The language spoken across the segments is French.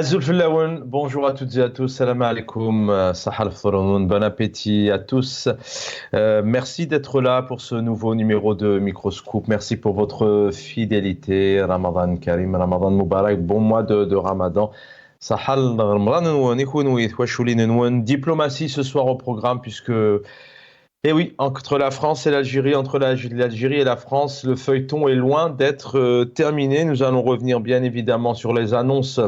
Azul Filaoun, bonjour à toutes et à tous, salam alaikum, sahal fthoroun, bon appétit à tous. Merci d'être là pour ce nouveau numéro de Microscope. Merci pour votre fidélité. Ramadan Karim, Ramadan Mubarak, bon mois de Ramadan. Sahal diplomatie ce soir au programme puisque, eh oui, entre la France et l'Algérie, entre l'Algérie et la France, le feuilleton est loin d'être terminé. Nous allons revenir bien évidemment sur les annonces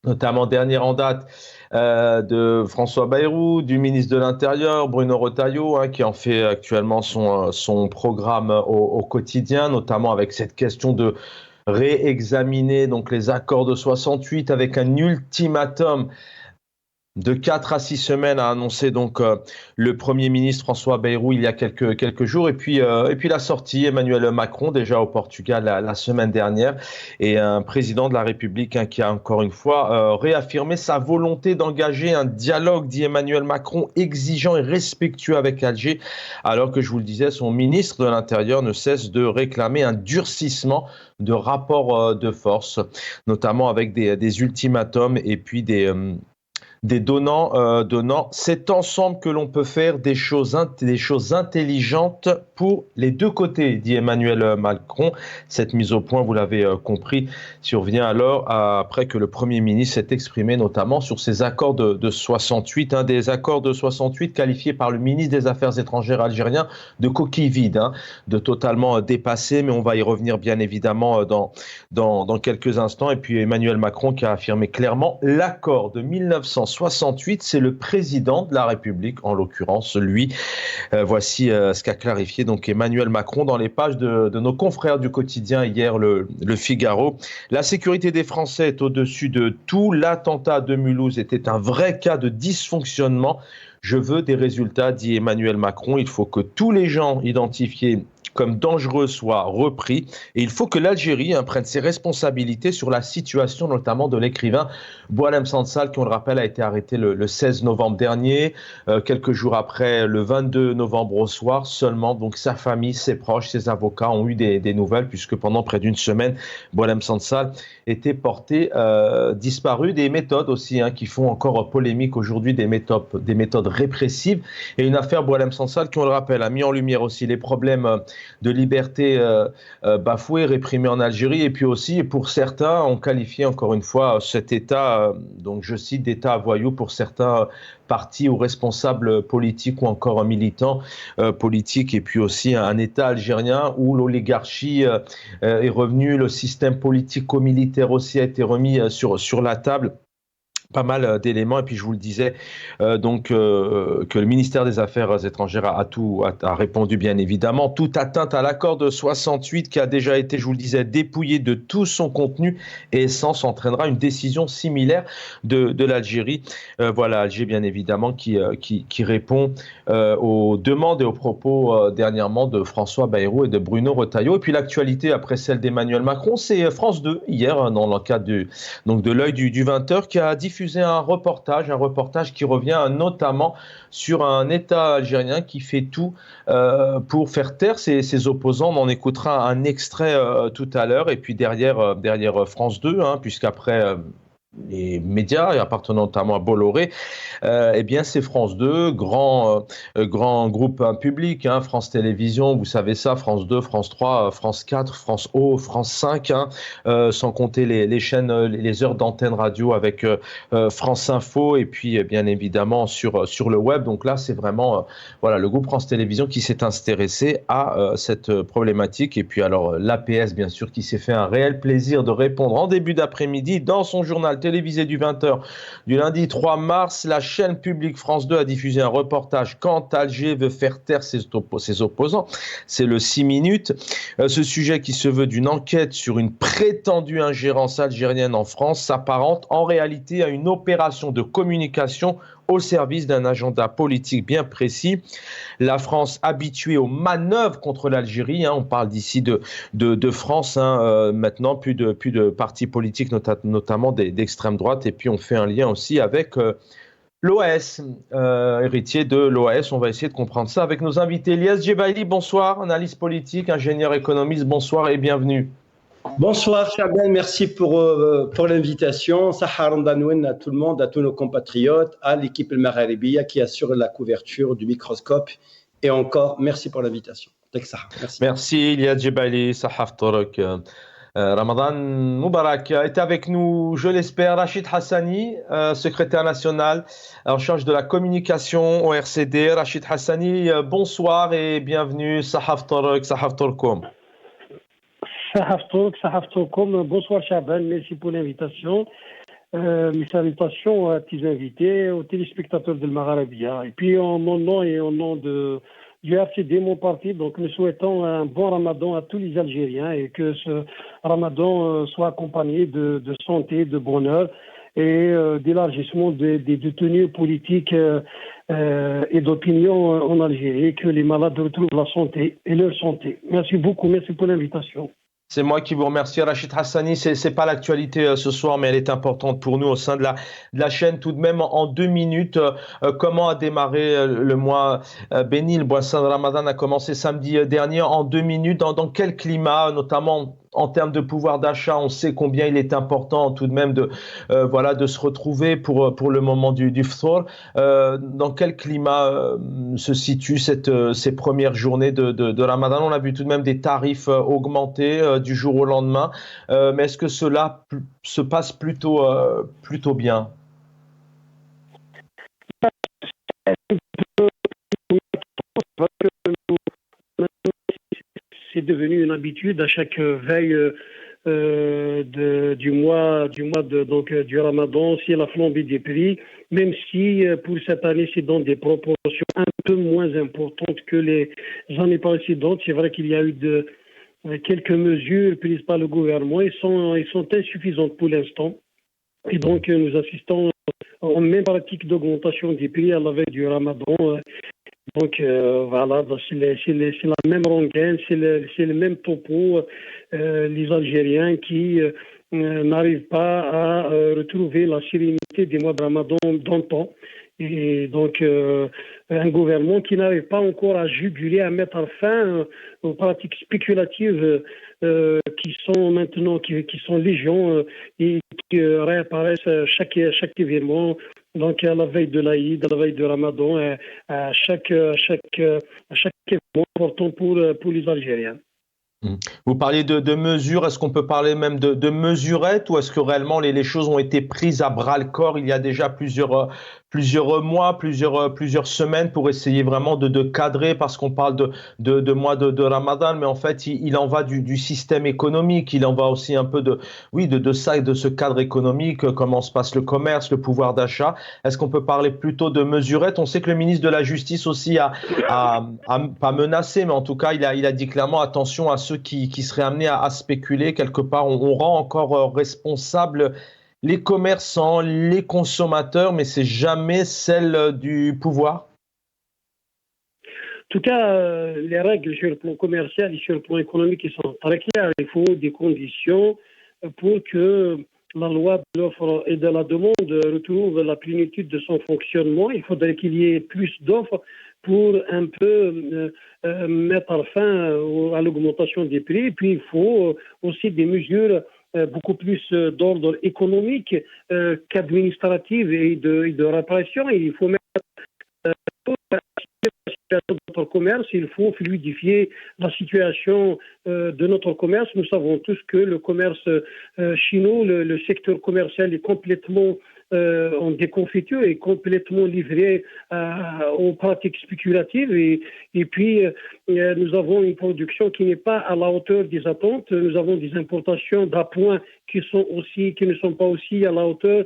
notamment dernière en date de François Bayrou, du ministre de l'Intérieur, Bruno Retailleau, qui en fait actuellement son programme au quotidien, notamment avec cette question de réexaminer donc les accords de 68 avec un ultimatum de 4 à 6 semaines a annoncé donc le Premier ministre François Bayrou il y a quelques jours. Et puis la sortie Emmanuel Macron déjà au Portugal la semaine dernière. Et un président de la République qui a encore une fois réaffirmé sa volonté d'engager un dialogue, dit Emmanuel Macron, exigeant et respectueux avec Alger. Alors que je vous le disais, son ministre de l'Intérieur ne cesse de réclamer un durcissement de rapports de force, notamment avec des ultimatums et puis des donnant. C'est ensemble que l'on peut faire des choses intelligentes pour les deux côtés, dit Emmanuel Macron. Cette mise au point, vous l'avez compris, survient alors après que le Premier ministre s'est exprimé notamment sur ces accords de 68, des accords de 68 qualifiés par le ministre des Affaires étrangères algérien de coquilles vides, de totalement dépassés, mais on va y revenir bien évidemment dans quelques instants. Et puis Emmanuel Macron qui a affirmé clairement l'accord de 1968, c'est le président de la République, en l'occurrence, lui. Voici ce qu'a clarifié donc Emmanuel Macron dans les pages de nos confrères du quotidien hier, le Figaro. La sécurité des Français est au-dessus de tout. L'attentat de Mulhouse était un vrai cas de dysfonctionnement. Je veux des résultats, dit Emmanuel Macron. Il faut que tous les gens identifiés comme dangereux soient repris. Et il faut que l'Algérie prenne ses responsabilités sur la situation notamment de l'écrivain Boualem Sansal, qui, on le rappelle, a été arrêté le 16 novembre dernier, quelques jours après, le 22 novembre au soir seulement. Donc sa famille, ses proches, ses avocats ont eu des nouvelles, puisque pendant près d'une semaine, Boualem Sansal était porté disparu. Des méthodes aussi qui font encore polémique aujourd'hui, des méthodes répressives. Et une affaire Boualem Sansal qui, on le rappelle, a mis en lumière aussi les problèmes de liberté bafouée, réprimée en Algérie. Et puis aussi, pour certains, on qualifie encore une fois cet État, donc je cite, d'État voyou pour certains partis ou responsables politiques ou encore militants politiques. Et puis aussi un État algérien où l'oligarchie est revenue, le système politico-militaire aussi a été remis sur la table. Pas mal d'éléments. Et puis je vous le disais, que le ministère des Affaires étrangères a répondu bien évidemment. Toute atteinte à l'accord de 68 qui a déjà été, je vous le disais, dépouillé de tout son contenu et essence entraînera une décision similaire de l'Algérie. Voilà, Alger bien évidemment qui répond aux demandes et aux propos dernièrement de François Bayrou et de Bruno Retailleau. Et puis l'actualité après celle d'Emmanuel Macron, c'est France 2 hier, dans le cadre de l'œil du 20h, qui a diffusé un reportage qui revient notamment sur un État algérien qui fait tout pour faire taire ses opposants. On en écoutera un extrait tout à l'heure. Et puis derrière France 2, puisqu'après les médias appartenant notamment à Bolloré, eh bien c'est France 2, grand groupe public, France Télévisions, vous savez ça, France 2, France 3, France 4, France O, France 5, sans compter les chaînes, les heures d'antenne radio avec France Info, et puis bien évidemment sur le web. Donc là c'est vraiment voilà, le groupe France Télévisions qui s'est intéressé à cette problématique. Et puis alors l'APS bien sûr qui s'est fait un réel plaisir de répondre en début d'après-midi dans son journal télévisé du 20h du lundi 3 mars. La chaîne publique France 2 a diffusé un reportage quand Alger veut faire taire ses opposants. C'est le 6 minutes. Ce sujet qui se veut d'une enquête sur une prétendue ingérence algérienne en France s'apparente en réalité à une opération de communication au service d'un agenda politique bien précis. La France, habituée aux manœuvres contre l'Algérie, on parle d'ici de France, maintenant plus de partis politiques, notamment d'extrême droite, et puis on fait un lien aussi avec l'OAS, héritier de l'OAS. On va essayer de comprendre ça avec nos invités. Elias Djebaili, bonsoir, analyste politique, ingénieur économiste, bonsoir et bienvenue. Bonsoir Chaben, merci pour l'invitation. Sahar Ramadan à tout le monde, à tous nos compatriotes, à l'équipe El Magharibiya qui assure la couverture du microscope. Et encore, merci pour l'invitation. Merci. Merci Iliad Djebali, Sahaf Torok. Ramadan Moubarak est avec nous, je l'espère, Rachid Hassani, secrétaire national en charge de la communication au RCD. Rachid Hassani, bonsoir et bienvenue. Sahaf Torok, Sahaf Torkom. Sahaf Torkom, bonsoir Chaban, merci pour l'invitation. Mes salutations à tes invités, aux téléspectateurs de Magharibiya. Et puis en mon nom et au nom du RCD, mon parti, donc nous souhaitons un bon Ramadan à tous les Algériens et que ce Ramadan soit accompagné de santé, de bonheur et d'élargissement des détenus politiques et d'opinion en Algérie, que les malades retrouvent la santé et leur santé. Merci beaucoup, merci pour l'invitation. C'est moi qui vous remercie, Rachid Hassani. C'est pas l'actualité ce soir, mais elle est importante pour nous au sein de la chaîne. Tout de même, en 2 minutes, comment a démarré le mois béni, le mois saint de Ramadan a commencé samedi dernier. En 2 minutes, dans quel climat, notamment en termes de pouvoir d'achat, on sait combien il est important tout de même de se retrouver pour le moment du Fthor. Dans quel climat se situent ces premières journées de Ramadan? On a vu tout de même des tarifs augmenter du jour au lendemain, mais est-ce que cela se passe plutôt bien? C'est devenu une habitude à chaque veille du mois du Ramadan, c'est la flambée des prix, même si pour cette année c'est dans des proportions un peu moins importantes que les années précédentes. C'est vrai qu'il y a eu quelques mesures prises par le gouvernement, ils sont insuffisantes pour l'instant. Et donc nous assistons en même pratique d'augmentation des prix à la veille du Ramadan. Donc voilà, c'est la même rengaine, c'est le même topo. Les Algériens qui n'arrivent pas à retrouver la sérénité des mois de Ramadan d'antan. Et donc un gouvernement qui n'arrive pas encore à juguler, à mettre fin aux pratiques spéculatives qui sont maintenant, qui sont légion et qui réapparaissent chaque événement. Donc à la veille de l'Aïd, à la veille de Ramadan, à chaque événement important pour les Algériens. Vous parliez de mesures, est-ce qu'on peut parler même de mesurettes ou est-ce que réellement les choses ont été prises à bras le corps il y a déjà plusieurs mois, plusieurs semaines pour essayer vraiment de cadrer, parce qu'on parle de mois de Ramadan, mais en fait il en va du système économique, il en va aussi un peu de ça et de ce cadre économique, comment se passe le commerce, le pouvoir d'achat. Est-ce qu'on peut parler plutôt de mesurettes? On sait que le ministre de la Justice aussi a pas menacé, mais en tout cas il a dit clairement attention à ceux qui seraient amenés à spéculer quelque part. On rend encore responsables les commerçants, les consommateurs, mais c'est jamais celle du pouvoir. En tout cas, les règles sur le plan commercial et sur le plan économique sont très claires. Il faut des conditions pour que la loi de l'offre et de la demande retrouve la plénitude de son fonctionnement. Il faudrait qu'il y ait plus d'offres pour un peu mettre fin à l'augmentation des prix. Puis il faut aussi des mesures beaucoup plus d'ordre économique qu'administratif et de répression. Il faut mettre de notre commerce, il faut fluidifier la situation de notre commerce. Nous savons tous que le commerce chez nous, le secteur commercial est complètement en déconfiture et complètement livré aux pratiques spéculatives et puis nous avons une production qui n'est pas à la hauteur des attentes. Nous avons des importations d'appoint qui ne sont pas aussi à la hauteur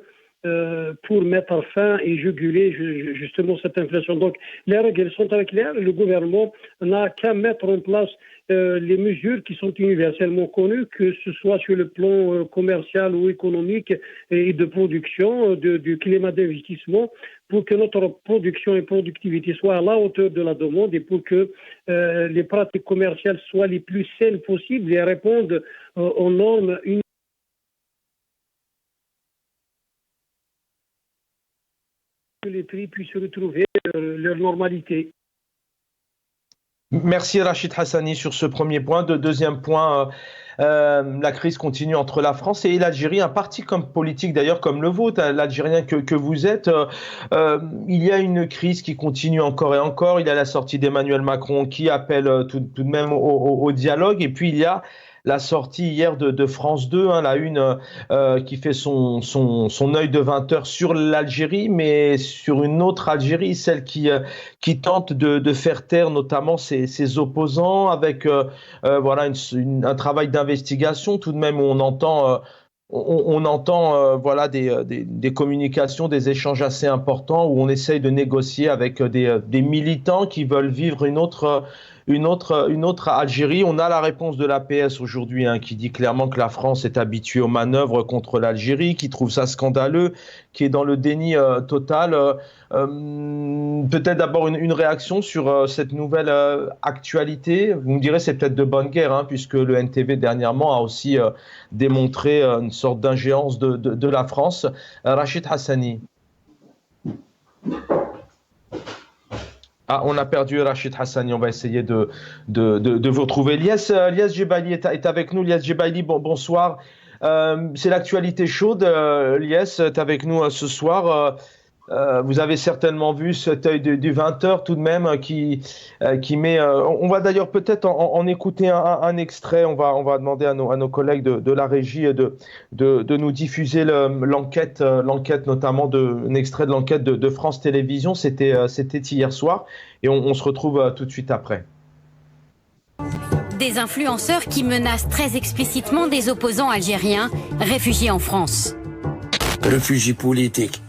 pour mettre fin et juguler justement cette inflation. Donc les règles sont très claires. Le gouvernement n'a qu'à mettre en place les mesures qui sont universellement connues, que ce soit sur le plan commercial ou économique et de production, du climat d'investissement, pour que notre production et productivité soient à la hauteur de la demande et pour que les pratiques commerciales soient les plus saines possibles et répondent aux normes universelles. Que les prix puissent retrouver leur normalité. Merci Rachid Hassani sur ce premier point. Deuxième point, La crise continue entre la France et l'Algérie, un parti politique d'ailleurs comme le vôtre, l'Algérien que vous êtes. Il y a une crise qui continue encore et encore. Il y a la sortie d'Emmanuel Macron qui appelle tout de même au dialogue. Et puis il y a la sortie hier de France 2, la une qui fait son œil de 20 heures sur l'Algérie, mais sur une autre Algérie, celle qui tente de faire taire notamment ses opposants avec voilà un travail d'investigation tout de même où on entend voilà des communications, des échanges assez importants où on essaye de négocier avec des militants qui veulent vivre une autre Algérie. On a la réponse de l'APS aujourd'hui qui dit clairement que la France est habituée aux manœuvres contre l'Algérie, qui trouve ça scandaleux, qui est dans le déni total. Peut-être d'abord une réaction sur cette nouvelle actualité. Vous me direz c'est peut-être de bonne guerre, puisque le NTV dernièrement a aussi démontré une sorte d'ingérence de la France. Rachid Hassani. On a perdu Rachid Hassani, on va essayer de vous retrouver. Lies Jebaili est avec nous. Lies Jebaili, bonsoir. C'est l'actualité chaude. Lies est avec nous ce soir. Vous avez certainement vu cet œil du 20h tout de même qui met... on va d'ailleurs peut-être en écouter un extrait. On va demander à nos collègues de la régie de nous diffuser l'enquête notamment un extrait de l'enquête de France Télévisions. C'était hier soir et on se retrouve tout de suite après. Des influenceurs qui menacent très explicitement des opposants algériens réfugiés en France. réfugié politique.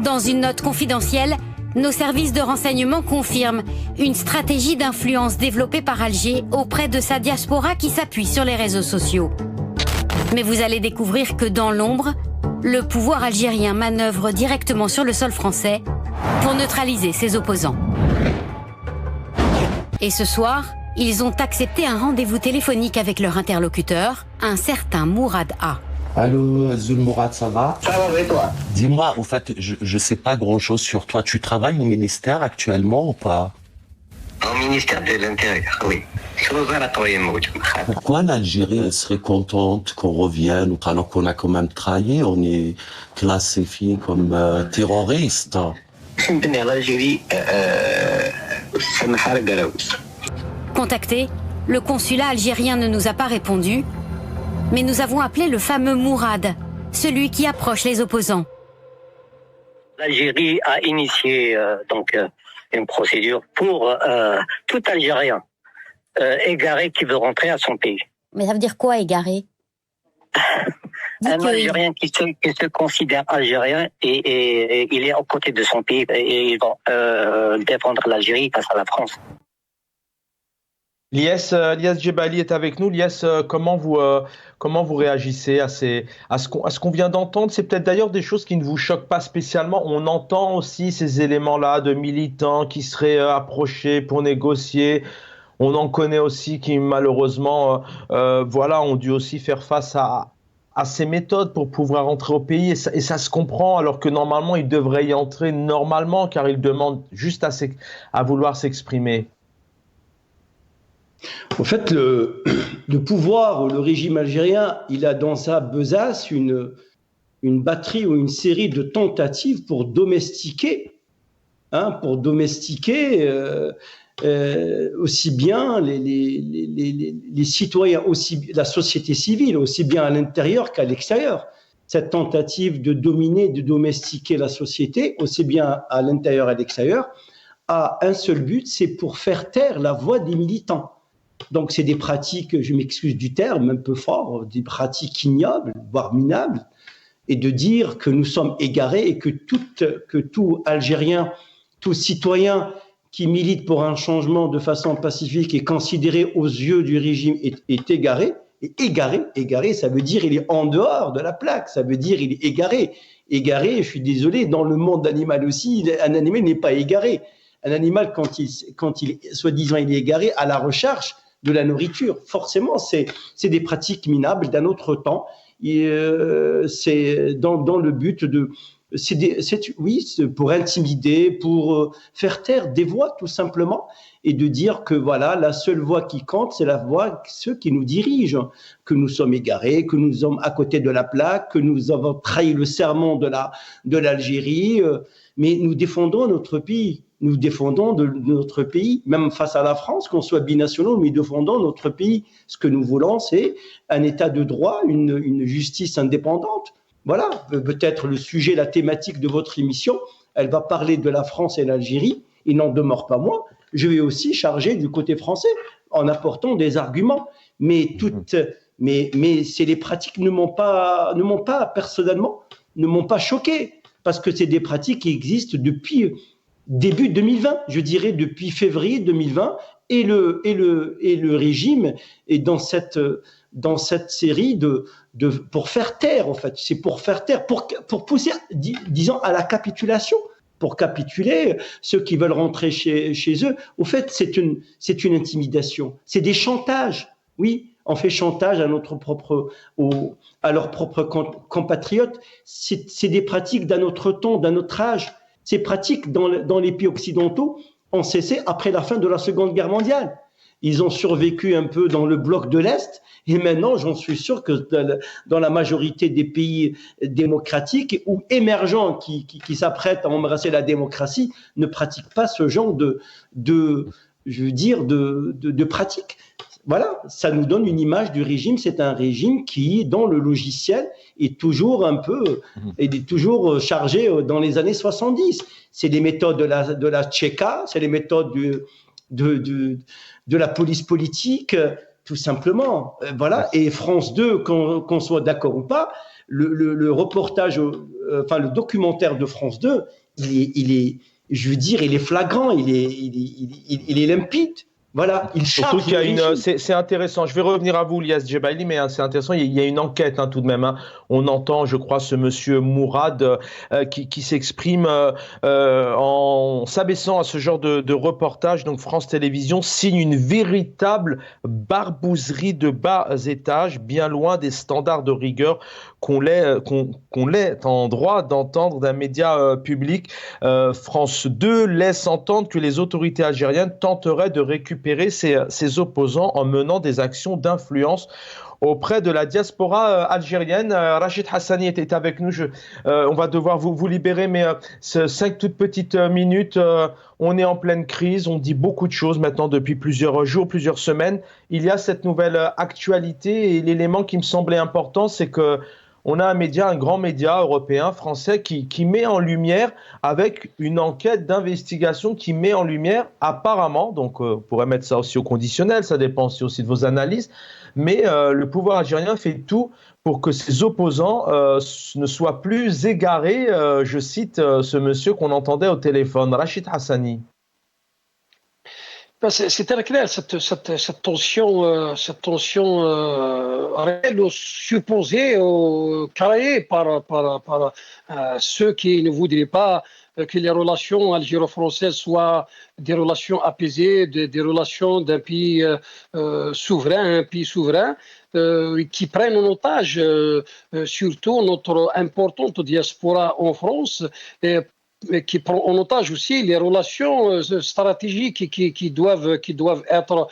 Dans une note confidentielle, nos services de renseignement confirment une stratégie d'influence développée par Alger auprès de sa diaspora qui s'appuie sur les réseaux sociaux. Mais vous allez découvrir que dans l'ombre, le pouvoir algérien manœuvre directement sur le sol français pour neutraliser ses opposants. Et ce soir, ils ont accepté un rendez-vous téléphonique avec leur interlocuteur, un certain Mourad A. Allô, Zul Mourad, ça va? Ça va, et toi? Dis-moi, en fait, je sais pas grand-chose sur toi. Tu travailles au ministère actuellement ou pas? Au ministère de l'Intérieur, oui. Pourquoi l'Algérie elle serait contente qu'on revienne alors qu'on a quand même trahi? On est classifié comme terroriste. L'Algérie, Contacté, le consulat algérien ne nous a pas répondu, mais nous avons appelé le fameux Mourad, celui qui approche les opposants. l'Algérie a initié une procédure pour tout Algérien égaré qui veut rentrer à son pays. Mais ça veut dire quoi, égaré? Un Algérien qui se considère algérien et il est aux côtés de son pays et ils vont défendre l'Algérie face à la France. Lies Jebaili est avec nous. Lies, comment vous réagissez à ce qu'on vient d'entendre? C'est peut-être d'ailleurs des choses qui ne vous choquent pas spécialement. On entend aussi ces éléments-là de militants qui seraient approchés pour négocier. On en connaît aussi qui malheureusement ont dû aussi faire face à ces méthodes pour pouvoir entrer au pays et ça se comprend alors que normalement ils devraient y entrer normalement car ils demandent juste à vouloir s'exprimer. En fait, le pouvoir, le régime algérien, il a dans sa besace une batterie ou une série de tentatives pour domestiquer aussi bien les citoyens, aussi la société civile, aussi bien à l'intérieur qu'à l'extérieur. Cette tentative de dominer, de domestiquer la société, aussi bien à l'intérieur et à l'extérieur, a un seul but, c'est pour faire taire la voix des militants. Donc, c'est des pratiques, je m'excuse du terme, un peu fort, des pratiques ignobles, voire minables, et de dire que nous sommes égarés et que tout Algérien, tout citoyen qui milite pour un changement de façon pacifique et considéré aux yeux du régime est égaré. Et égaré, ça veut dire il est en dehors de la plaque, ça veut dire il est égaré. Égaré, je suis désolé, dans le monde animal aussi, un animal n'est pas égaré. Un animal, quand il soi-disant il est égaré, à la recherche de la nourriture. Forcément, c'est des pratiques minables d'un autre temps. Et c'est dans le but c'est pour intimider, pour faire taire des voix tout simplement, et de dire que voilà, la seule voix qui compte, c'est la voix de ceux qui nous dirigent, que nous sommes égarés, que nous sommes à côté de la plaque, que nous avons trahi le serment de l'Algérie, mais nous défendons notre pays. Nous défendons notre pays, même face à la France, qu'on soit binationaux, mais défendons notre pays. Ce que nous voulons, c'est un état de droit, une justice indépendante. Voilà, peut-être le sujet, la thématique de votre émission, elle va parler de la France et l'Algérie. Il n'en demeure pas moins. Je vais aussi charger du côté français en apportant des arguments. Mais c'est les pratiques ne m'ont pas personnellement, ne m'ont pas choqué, parce que c'est des pratiques qui existent depuis début 2020, je dirais depuis février 2020, et le régime est dans cette série pour faire taire, en fait. C'est pour faire taire, pour pousser, disons, à la capitulation, pour capituler ceux qui veulent rentrer chez eux. Au fait, c'est une intimidation, c'est des chantages. Oui, on fait chantage à leurs propres compatriotes. C'est des pratiques d'un autre temps, d'un autre âge. Ces pratiques dans les pays occidentaux ont cessé après la fin de la Seconde Guerre mondiale. Ils ont survécu un peu dans le bloc de l'Est, et maintenant, j'en suis sûr que dans la majorité des pays démocratiques ou émergents qui s'apprêtent à embrasser la démocratie, ne pratiquent pas ce genre de pratiques. Voilà, ça nous donne une image du régime. C'est un régime qui, dans le logiciel, est toujours chargé dans les années 70. C'est les méthodes de la Tchéka, c'est les méthodes de la police politique, tout simplement. Voilà. Et France 2, qu'on soit d'accord ou pas, le reportage, le documentaire de France 2, il est flagrant, il est limpide. Voilà, surtout qu'il y a c'est intéressant. Je vais revenir à vous, Ilyas Jebaili, mais c'est intéressant. Il y a une enquête tout de même. On entend, je crois, ce monsieur Mourad qui s'exprime en s'abaissant à ce genre de reportage. Donc France Télévisions signe une véritable barbouzerie de bas étage, bien loin des standards de rigueur qu'on l'est en droit d'entendre d'un média public. France 2 laisse entendre que les autorités algériennes tenteraient de récupérer ses opposants en menant des actions d'influence auprès de la diaspora algérienne. Rachid Hassani est avec nous. On va devoir vous libérer, mais 5 toutes petites minutes. On est en pleine crise, on dit beaucoup de choses maintenant depuis plusieurs jours, plusieurs semaines. Il y a cette nouvelle actualité, et l'élément qui me semblait important, c'est que on a un grand média européen, français, qui met en lumière, avec une enquête d'investigation qui met en lumière, apparemment, donc on pourrait mettre ça aussi au conditionnel, ça dépend aussi de vos analyses, mais le pouvoir algérien fait tout pour que ses opposants ne soient plus égarés. Je cite ce monsieur qu'on entendait au téléphone, Rachid Hassani. C'est très clair, cette tension réelle, supposée, créée par ceux qui ne voudraient pas que les relations algéro-françaises soient des relations apaisées, des relations d'un pays souverain, un pays souverain, qui prennent en otage surtout notre importante diaspora en France, qui prend en otage aussi les relations stratégiques qui doivent être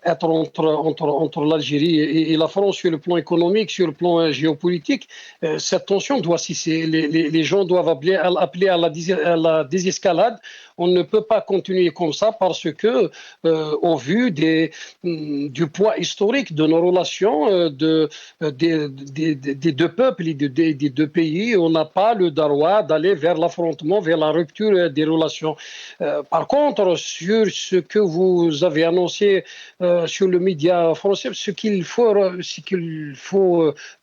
entre l'Algérie et la France sur le plan économique, sur le plan géopolitique. Cette tension doit cesser. Les gens doivent appeler à la désescalade. On ne peut pas continuer comme ça parce que, au vu du poids historique de nos relations des deux peuples et des deux pays, on n'a pas le droit d'aller vers l'affrontement, vers la rupture des relations. Par contre, sur ce que vous avez annoncé sur le média français, ce qu'il faut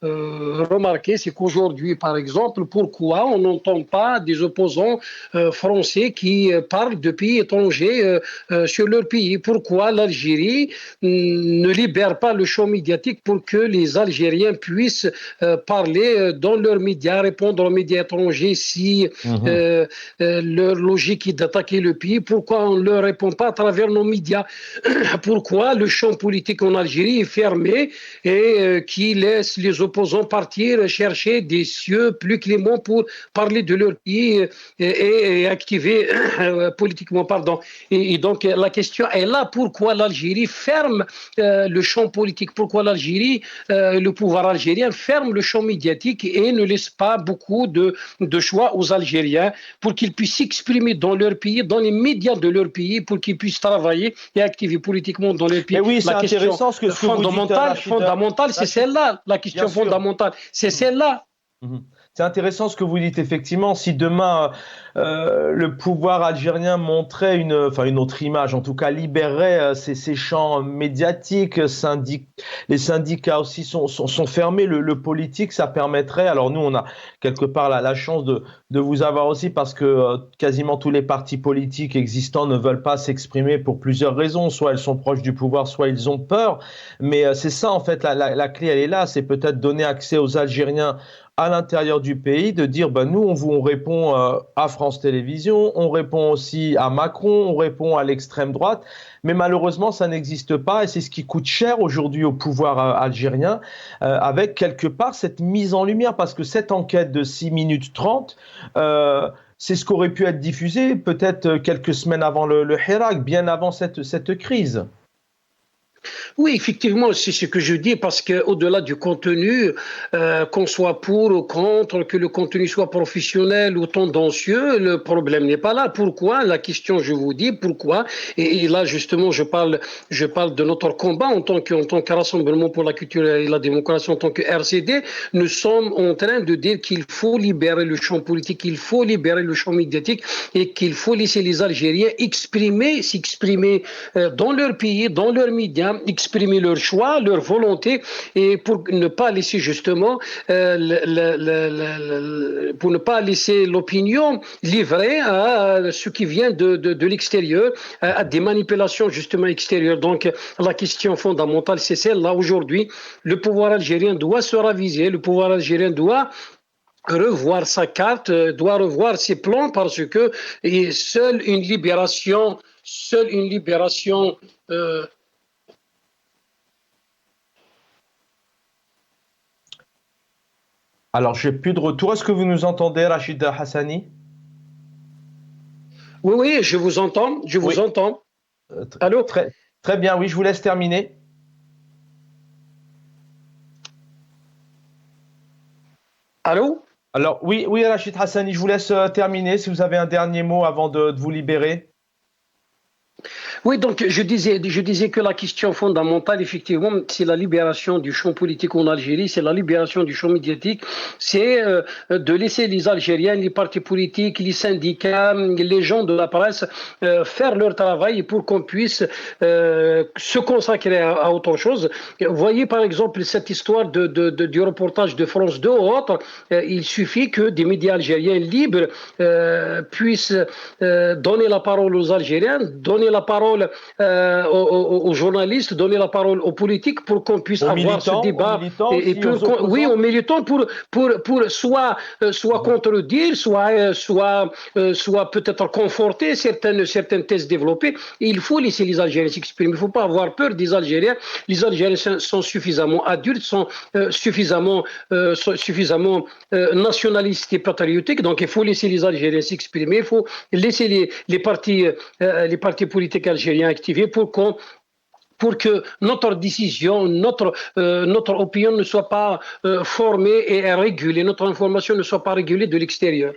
remarquer, c'est qu'aujourd'hui, par exemple, pourquoi on n'entend pas des opposants français qui parlent de pays étrangers sur leur pays? Pourquoi l'Algérie ne libère pas le champ médiatique pour que les Algériens puissent parler dans leurs médias, répondre aux médias étrangers, si leur logique est d'attaquer le pays, pourquoi on ne leur répond pas à travers nos médias? Pourquoi le champ politique en Algérie est fermé et qui laisse les opposants partir chercher des cieux plus cléments pour parler de leur pays et activer politiquement, pardon. Et donc la question est là, pourquoi l'Algérie ferme le champ politique? Pourquoi l'Algérie, le pouvoir algérien ferme le champ médiatique et ne laisse pas beaucoup de choix aux Algériens pour qu'ils puissent s'exprimer dans leur pays, dans les médias de leur pays, pour qu'ils puissent travailler et activer politiquement dans leur pays? Oui, c'est intéressant ce que fondamentale, c'est celle-là. La question fondamentale, c'est celle-là. C'est intéressant ce que vous dites, effectivement. Si demain, le pouvoir algérien montrait une autre image, en tout cas libérerait ces champs médiatiques, les syndicats aussi sont fermés, le politique, ça permettrait. Alors nous, on a quelque part la chance de vous avoir aussi parce que quasiment tous les partis politiques existants ne veulent pas s'exprimer pour plusieurs raisons. Soit elles sont proches du pouvoir, soit ils ont peur. Mais c'est ça, en fait, la clé, elle est là. C'est peut-être donner accès aux Algériens à l'intérieur du pays, de dire nous on répond à France Télévisions, on répond aussi à Macron, on répond à l'extrême droite, mais malheureusement ça n'existe pas et c'est ce qui coûte cher aujourd'hui au pouvoir algérien, avec quelque part cette mise en lumière, parce que cette enquête de 6 minutes 30, c'est ce qui aurait pu être diffusé peut-être quelques semaines avant le Hirak, bien avant cette crise. Oui, effectivement, c'est ce que je dis, parce qu'au-delà du contenu, qu'on soit pour ou contre, que le contenu soit professionnel ou tendancieux, le problème n'est pas là. Pourquoi? La question, je vous dis, pourquoi? Et là, justement, je parle de notre combat en tant que Rassemblement pour la culture et la démocratie, en tant que RCD. Nous sommes en train de dire qu'il faut libérer le champ politique, qu'il faut libérer le champ médiatique et qu'il faut laisser les Algériens s'exprimer dans leur pays, dans leurs médias, exprimer leur choix, leur volonté, et pour ne pas laisser justement pour ne pas laisser l'opinion livrée à ce qui vient de l'extérieur, à des manipulations justement extérieures. Donc la question fondamentale, c'est celle-là. Aujourd'hui, le pouvoir algérien doit se raviser, le pouvoir algérien doit revoir sa carte, doit revoir ses plans, parce que seule une libération Alors, je n'ai plus de retour. Est-ce que vous nous entendez, Rachida Hassani? Oui, je vous entends. Allô? Très bien, oui, je vous laisse terminer. Allô? Alors, oui, Rachid Hassani, je vous laisse terminer si vous avez un dernier mot avant de vous libérer. Oui, donc je disais que la question fondamentale, effectivement, c'est la libération du champ politique en Algérie, c'est la libération du champ médiatique, c'est de laisser les Algériens, les partis politiques, les syndicats, les gens de la presse faire leur travail pour qu'on puisse se consacrer à autre chose. Vous voyez par exemple cette histoire du reportage de France 2 ou autre, il suffit que des médias algériens libres puissent donner la parole aux Algériens, donner la parole aux journalistes, donner la parole aux politiques pour qu'on puisse avoir ce débat. Oui, aux militants pour soit contredire, soit peut-être conforter certaines thèses développées. Et il faut laisser les Algériens s'exprimer. Il ne faut pas avoir peur des Algériens. Les Algériens sont suffisamment adultes, sont suffisamment nationalistes et patriotiques. Donc il faut laisser les Algériens s'exprimer. Il faut laisser les partis politiques algériens activés pour que notre décision, notre opinion ne soit pas formée et régulée, notre information ne soit pas régulée de l'extérieur.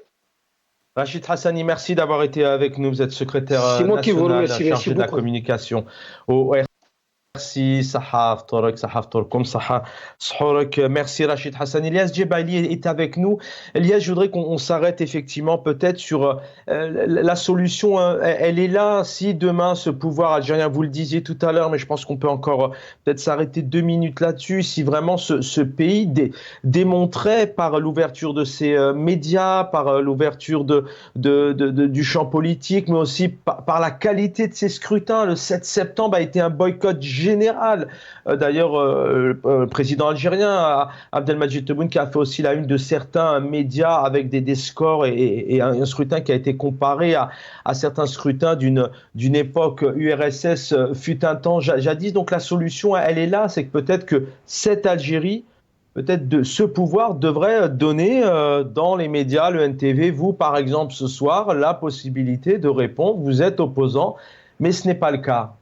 Rachid Hassani, merci d'avoir été avec nous. Vous êtes secrétaire national chargé de la communication au Merci, Saha Ftorek, Saha Ftorkom, Saha Sahorek. Merci Rachid Hassani. Elias Djebaili est avec nous. Elias, je voudrais qu'on s'arrête effectivement peut-être sur la solution. Elle est là. Si demain ce pouvoir algérien, vous le disiez tout à l'heure, mais je pense qu'on peut encore peut-être s'arrêter 2 minutes là-dessus. Si vraiment ce pays démontrait par l'ouverture de ses médias, par l'ouverture du champ politique, mais aussi par la qualité de ses scrutins, le 7 septembre a été un boycott générale. D'ailleurs, le président algérien, Abdelmadjid Tebboune, qui a fait aussi la une de certains médias avec des scores et un scrutin qui a été comparé à certains scrutins d'une époque URSS fut un temps jadis. Donc la solution, elle est là, c'est que peut-être que cette Algérie, peut-être de ce pouvoir devrait donner dans les médias, le NTV, vous par exemple ce soir, la possibilité de répondre, vous êtes opposant, mais ce n'est pas le cas.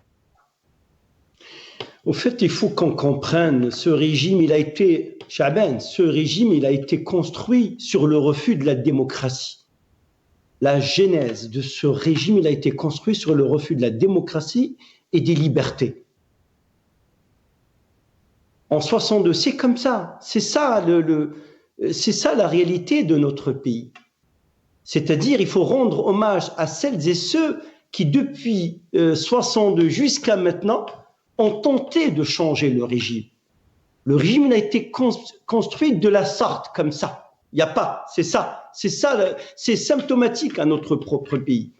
Au fait, il faut qu'on comprenne, ce régime, il a été construit sur le refus de la démocratie. La genèse de ce régime, il a été construit sur le refus de la démocratie et des libertés. En 62, c'est comme ça. C'est ça la réalité de notre pays. C'est-à-dire, il faut rendre hommage à celles et ceux qui, depuis 62 jusqu'à maintenant, ont tenté de changer le régime. Le régime a été construit de la sorte, comme ça. Il n'y a pas, c'est ça, c'est symptomatique à notre propre pays.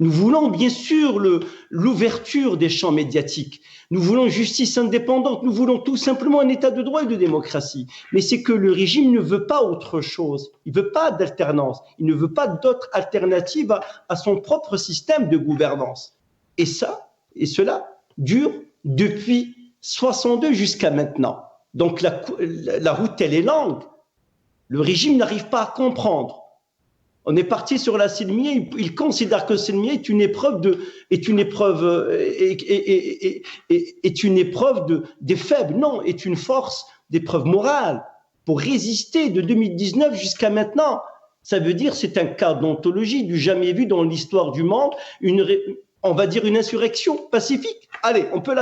Nous voulons bien sûr l'ouverture des champs médiatiques. Nous voulons justice indépendante. Nous voulons tout simplement un état de droit et de démocratie. Mais c'est que le régime ne veut pas autre chose. Il ne veut pas d'alternance. Il ne veut pas d'autre alternative à son propre système de gouvernance. Et cela dure depuis 62 jusqu'à maintenant. Donc la route, elle est longue. Le régime n'arrive pas à comprendre. On est parti sur la Silmié, il considère que Silmié est une épreuve des faibles. Non, est une force d'épreuve morale pour résister de 2019 jusqu'à maintenant. Ça veut dire c'est un cas d'anthologie du jamais vu dans l'histoire du monde, on va dire une insurrection pacifique. Allez, on peut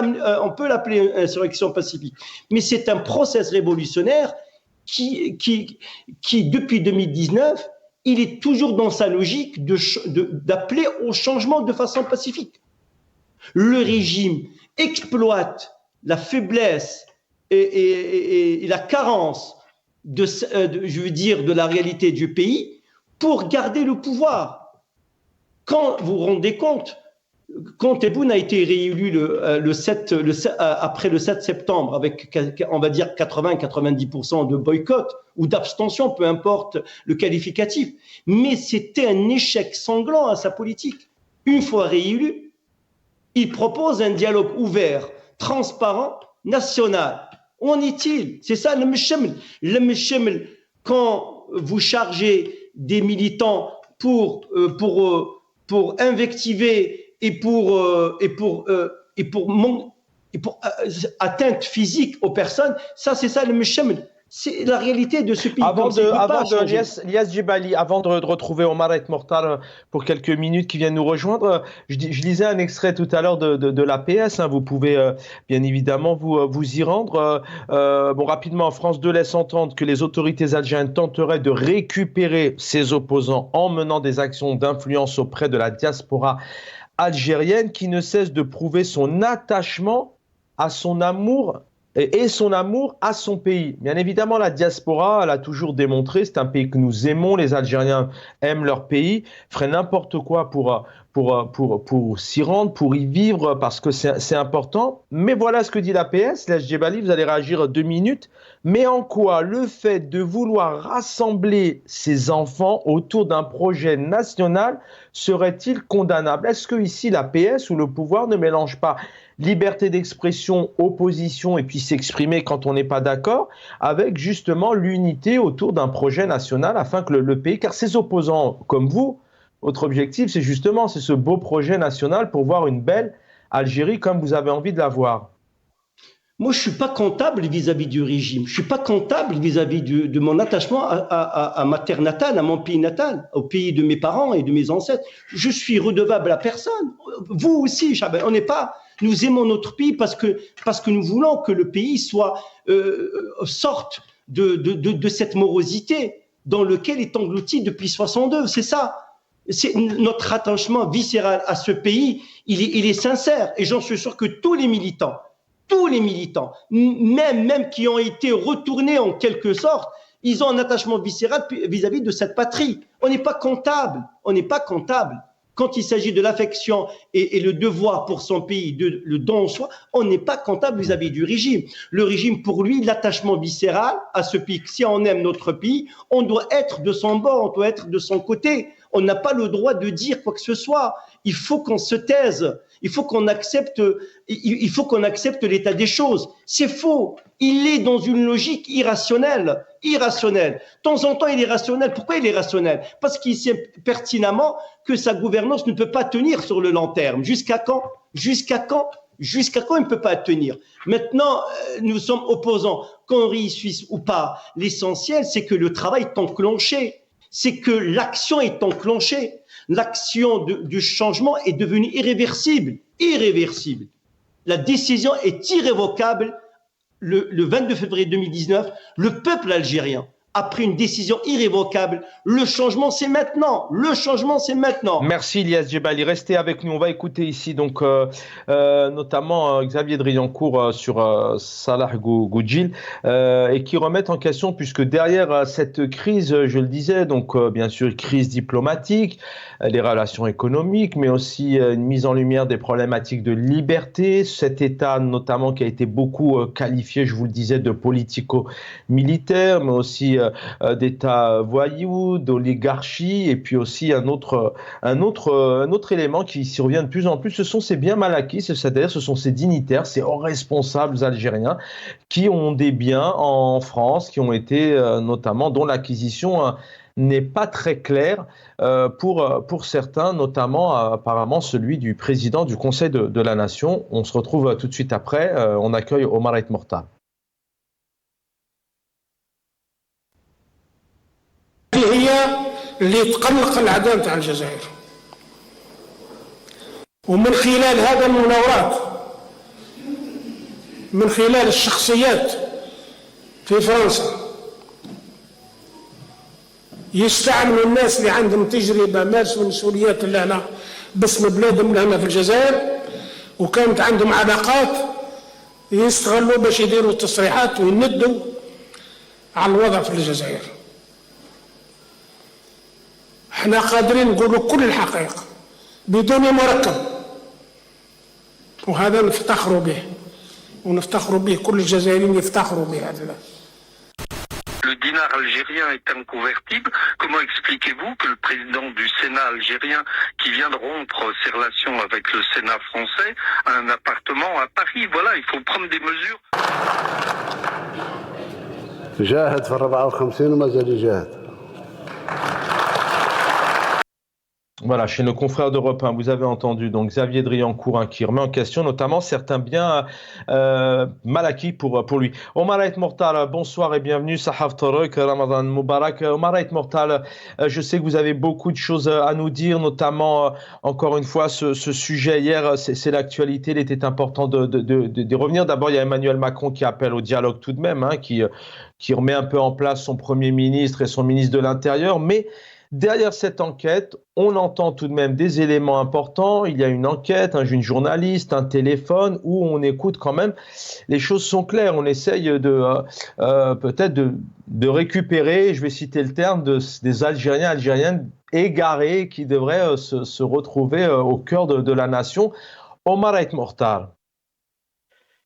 l'appeler une insurrection pacifique. Mais c'est un processus révolutionnaire qui depuis 2019, il est toujours dans sa logique d'appeler au changement de façon pacifique. Le régime exploite la faiblesse et la carence de la réalité du pays pour garder le pouvoir. Quand vous vous rendez compte, quand Tebboune a été réélu après le 7 septembre avec, on va dire, 80-90% de boycott ou d'abstention, peu importe le qualificatif, mais c'était un échec sanglant à sa politique. Une fois réélu, il propose un dialogue ouvert, transparent, national. Où en est-il? C'est ça le mchemel. Le mchemel, quand vous chargez des militants pour invectiver et pour atteinte physique aux personnes, c'est ça le mchemel. C'est la réalité de ce pays. Lias Djebali, avant de retrouver Omar et Mortar pour quelques minutes qui viennent nous rejoindre, je lisais un extrait tout à l'heure de l'APS. Vous pouvez bien évidemment vous y rendre. Rapidement, France 2 laisse entendre que les autorités algériennes tenteraient de récupérer ses opposants en menant des actions d'influence auprès de la diaspora algérienne qui ne cesse de prouver son attachement à son amour et son amour à son pays. Bien évidemment, la diaspora, elle a toujours démontré, c'est un pays que nous aimons, les Algériens aiment leur pays, feraient n'importe quoi pour s'y rendre, pour y vivre, parce que c'est important. Mais voilà ce que dit l'APS, Lias Djebali, vous allez réagir 2 minutes. Mais en quoi le fait de vouloir rassembler ces enfants autour d'un projet national serait-il condamnable? Est-ce que ici l'APS ou le pouvoir ne mélange pas liberté d'expression, opposition et puis s'exprimer quand on n'est pas d'accord avec justement l'unité autour d'un projet national afin que le pays, car ces opposants comme vous, votre objectif c'est ce beau projet national pour voir une belle Algérie comme vous avez envie de la voir. Moi, je ne suis pas comptable vis-à-vis du régime. Je ne suis pas comptable vis-à-vis de mon attachement à ma terre natale, à mon pays natal, au pays de mes parents et de mes ancêtres. Je suis redevable à personne. Vous aussi, Chaban, on n'est pas... Nous aimons notre pays parce que nous voulons que le pays sorte de cette morosité dans laquelle est englouti depuis 62. C'est ça. C'est notre attachement viscéral à ce pays. Il est sincère. Et j'en suis sûr que tous les militants, même qui ont été retournés en quelque sorte, ils ont un attachement viscéral vis-à-vis de cette patrie. On n'est pas comptable. Quand il s'agit de l'affection et le devoir pour son pays, le don en soi, on n'est pas comptable vis-à-vis du régime. Le régime, pour lui, l'attachement viscéral à ce pays, si on aime notre pays, on doit être de son bord, on doit être de son côté. On n'a pas le droit de dire quoi que ce soit. Il faut qu'on se taise. Il faut qu'on accepte l'état des choses. C'est faux. Il est dans une logique irrationnelle. Irrationnelle. De temps en temps, il est rationnel. Pourquoi il est rationnel? Parce qu'il sait pertinemment que sa gouvernance ne peut pas tenir sur le long terme. Jusqu'à quand? Jusqu'à quand il ne peut pas tenir? Maintenant, nous sommes opposants. Qu'on réussisse ou pas, l'essentiel, c'est que le travail est enclenché. C'est que l'action est enclenchée. L'action du changement est devenue irréversible. Irréversible. La décision est irrévocable. Le 22 février 2019, le peuple algérien a pris une décision irrévocable. Le changement, c'est maintenant. Le changement, c'est maintenant. Merci Ilyas Djebali. Restez avec nous. On va écouter ici donc notamment Xavier Driancourt sur Salah Goudjil et qui remettent en question, puisque derrière cette crise, je le disais, donc bien sûr crise diplomatique, les relations économiques, mais aussi une mise en lumière des problématiques de liberté, cet État notamment qui a été beaucoup qualifié, je vous le disais, de politico-militaire, mais aussi d'État voyou, d'oligarchie, et puis aussi un autre élément qui survient de plus en plus, ce sont ces biens mal acquis, c'est-à-dire ce sont ces dignitaires, ces hauts responsables algériens qui ont des biens en France, qui ont été notamment, dont l'acquisition n'est pas très claire pour certains, notamment apparemment celui du président du Conseil de la Nation. On se retrouve tout de suite après, on accueille Omar Ait Mortal. هي اللي تقلق العدالة تاع الجزائر ومن خلال هذا المناورات من خلال الشخصيات في فرنسا يستعملوا الناس اللي عندهم تجربة مارسوا مسؤوليات لهنا باسم بلادهم لهنا في الجزائر وكانت عندهم علاقات يستغلوا باش يديروا تصريحات ويندوا على الوضع في الجزائر. احنا قادرين نقولوا كل الحقائق بدون مركب وهذا نفتخروا به ونفتخروا به كل الجزائريين يفتخروا بهذا. Le dinar algérien est inconvertible. Comment expliquez-vous que le président du Sénat algérien, qui vient de rompre ses relations avec le Sénat français, a un appartement à Paris? Voilà, il faut prendre des mesures. جاهد في 54 وما زال يجاهد. Voilà, chez nos confrères d'Europe 1, vous avez entendu donc Xavier Driancourt qui remet en question notamment certains biens mal acquis pour lui. Omar Ait Mortal, bonsoir et bienvenue. Sahaf Torok, Ramadan Moubarak. Omar Ait Mortal, je sais que vous avez beaucoup de choses à nous dire, notamment encore une fois ce sujet hier, c'est l'actualité. Il était important de revenir. D'abord, il y a Emmanuel Macron qui appelle au dialogue tout de même, qui remet un peu en place son Premier ministre et son ministre de l'Intérieur, mais derrière cette enquête, on entend tout de même des éléments importants. Il y a une enquête, une journaliste, un téléphone où on écoute quand même. Les choses sont claires. On essaye peut-être de récupérer, je vais citer le terme, des Algériens, Algériennes égarés qui devraient se retrouver au cœur de la nation. Omar Ait Mortal.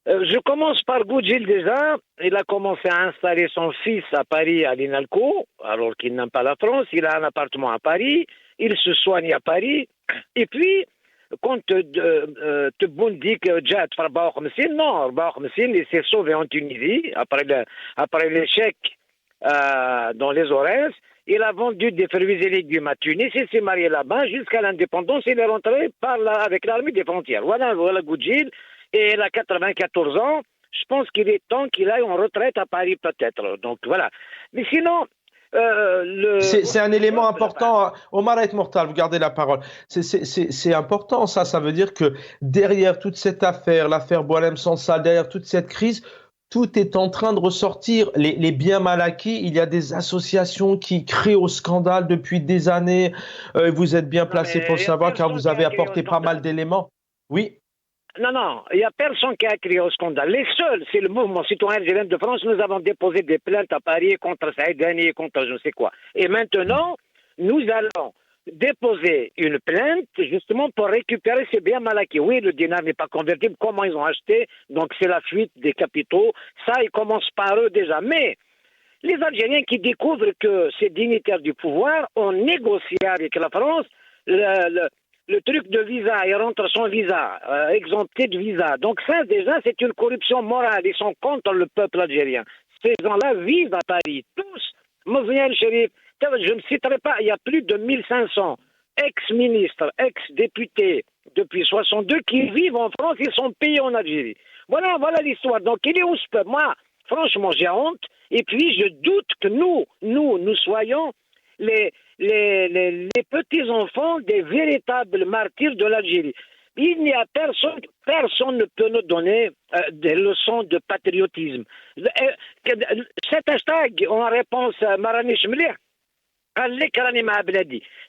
Je commence par Goudjil déjà. Il a commencé à installer son fils à Paris, à l'INALCO, alors qu'il n'aime pas la France. Il a un appartement à Paris. Il se soigne à Paris. Et puis, quand Tebboune dit que Djad fait 54, non, 54, il s'est sauvé en Tunisie après l'échec dans les Aurès. Il a vendu des fruits et légumes à Tunis. Il s'est marié là-bas jusqu'à l'indépendance. Il est rentré avec l'armée des frontières. Voilà Goudjil. Et il a 94 ans. Je pense qu'il est temps qu'il aille en retraite à Paris, peut-être. Donc voilà. Mais sinon, c'est un élément important. Omar Ait Mortal, vous gardez la parole. C'est important, ça. Ça veut dire que derrière toute cette affaire, l'affaire Boualem Sansal, derrière toute cette crise, tout est en train de ressortir. Les biens mal acquis, il y a des associations qui crient au scandale depuis des années. Vous êtes bien placé pour le savoir car vous avez apporté pas mal d'éléments. Oui. Non, il n'y a personne qui a crié au scandale. Les seuls, c'est le mouvement citoyen algérien de France. Nous avons déposé des plaintes à Paris contre Saïd Dani et contre je ne sais quoi. Et maintenant, nous allons déposé une plainte justement pour récupérer ces biens mal acquis. Oui, le dinar n'est pas convertible. Comment ils ont acheté? Donc c'est la fuite des capitaux. Ça, ils commencent par eux déjà. Mais les Algériens qui découvrent que ces dignitaires du pouvoir ont négocié avec la France le truc de visa, ils rentrent sans visa, exempté de visa. Donc ça, déjà, c'est une corruption morale. Ils sont contre le peuple algérien. Ces gens-là vivent à Paris, tous. Mouziane Chérif, je ne citerai pas, il y a plus de 1500 ex-ministres, ex-députés depuis 62 qui vivent en France, ils sont payés en Algérie. Voilà l'histoire. Donc il est où ce peuple? Moi, franchement, j'ai honte. Et puis, je doute que nous soyons les petits-enfants des véritables martyrs de l'Algérie. Il n'y a personne ne peut nous donner des leçons de patriotisme. Cet hashtag, en réponse à Marani Chmlih,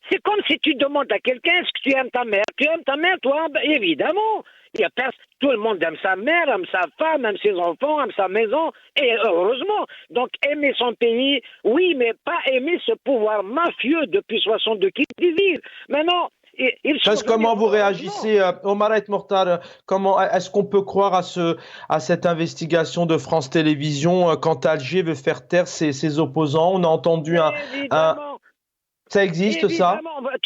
c'est comme si tu demandes à quelqu'un est-ce que tu aimes ta mère? Tu aimes ta mère, toi? Ben, évidemment. Il y a tout le monde aime sa mère, aime sa femme, aime ses enfants, aime sa maison, et heureusement. Donc aimer son pays, oui, mais pas aimer ce pouvoir mafieux depuis 62 qui divise. Maintenant, comment vous réagissez, Omar El Mortar? Comment est-ce qu'on peut croire à cette investigation de France Télévisions quand Alger veut faire taire ses opposants? On a entendu ça existe, évidemment, ça?